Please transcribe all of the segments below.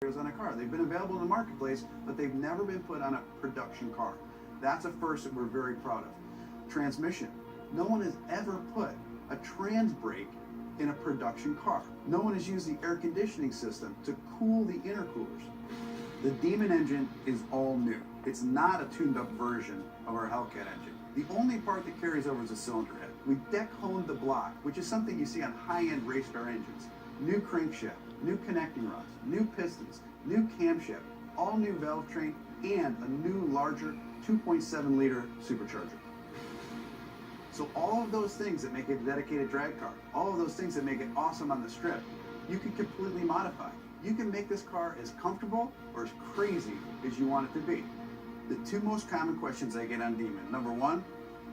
on a car. They've been available in the marketplace, but they've never been put on a production car. That's a first that we're very proud of. Transmission. No one has ever put a trans brake in a production car. No one has used the air conditioning system to cool the intercoolers. The Demon engine is all new. It's not a tuned up version of our Hellcat engine. The only part that carries over is the cylinder head. We deck honed the block, which is something you see on high-end race car engines. New crankshaft, new connecting rods, new pistons, new camshaft, all new valve train, and a new larger 2.7 liter supercharger. So all of those things that make it a dedicated drag car, all of those things that make it awesome on the strip, you can completely modify. You can make this car as comfortable or as crazy as you want it to be. The two most common questions I get on Demon: number one,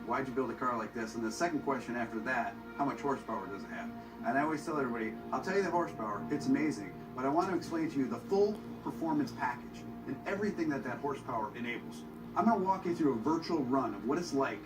why'd you build a car like this? And the second question after that, how much horsepower does it have? And I always tell everybody, I'll tell you the horsepower, it's amazing, but I want to explain to you the full performance package and everything that horsepower enables. I'm going to walk you through a virtual run of what it's like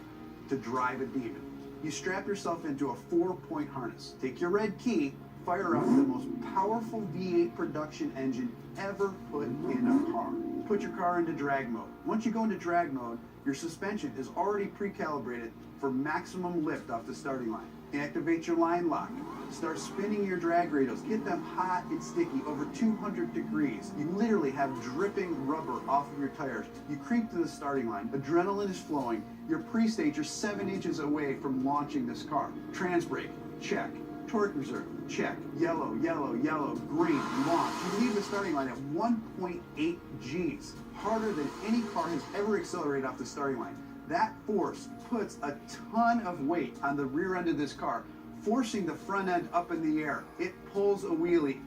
to drive a Demon. You strap yourself into a 4-point harness, take your red key, fire up the most powerful V8 production engine ever put in a car. Put your car into drag mode. Once you go into drag mode, your suspension is already pre-calibrated for maximum lift off the starting line. Activate your line lock. Start spinning your drag radials. Get them hot and sticky, over 200 degrees. You literally have dripping rubber off of your tires. You creep to the starting line. Adrenaline is flowing. You're pre-stage. You're 7 inches away from launching this car. Trans brake, check. Torque reserve, check. Yellow, yellow, yellow, green, launch. You leave the starting line at 1.8 Gs, harder than any car has ever accelerated off the starting line. That force puts a ton of weight on the rear end of this car, forcing the front end up in the air. It pulls a wheelie.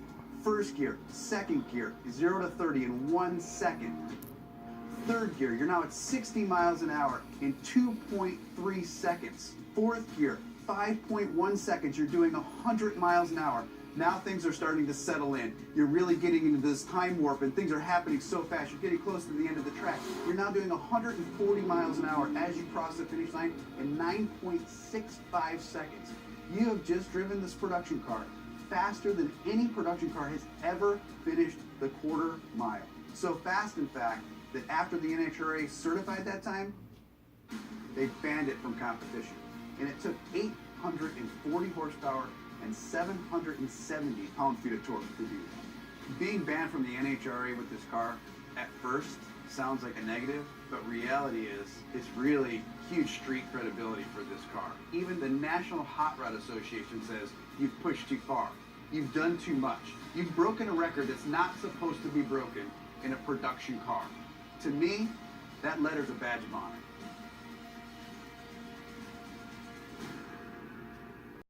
First gear, second gear, 0 to 30 in 1 second. Third gear, you're now at 60 miles an hour in 2.3 seconds. Fourth gear, 5.1 seconds, you're doing 100 miles an hour. Now things are starting to settle in. You're really getting into this time warp and things are happening so fast. You're getting close to the end of the track. You're now doing 140 miles an hour as you cross the finish line in 9.65 seconds. You have just driven this production car faster than any production car has ever finished the quarter mile. So fast, in fact, that after the NHRA certified that time, they banned it from competition. And it took 840 horsepower and 770 pound-feet of torque to do that. Being banned from the NHRA with this car at first sounds like a negative, but reality is it's really huge street credibility for this car. Even the National Hot Rod Association says you've pushed too far. You've done too much. You've broken a record that's not supposed to be broken in a production car. To me, that letter's a badge of honor.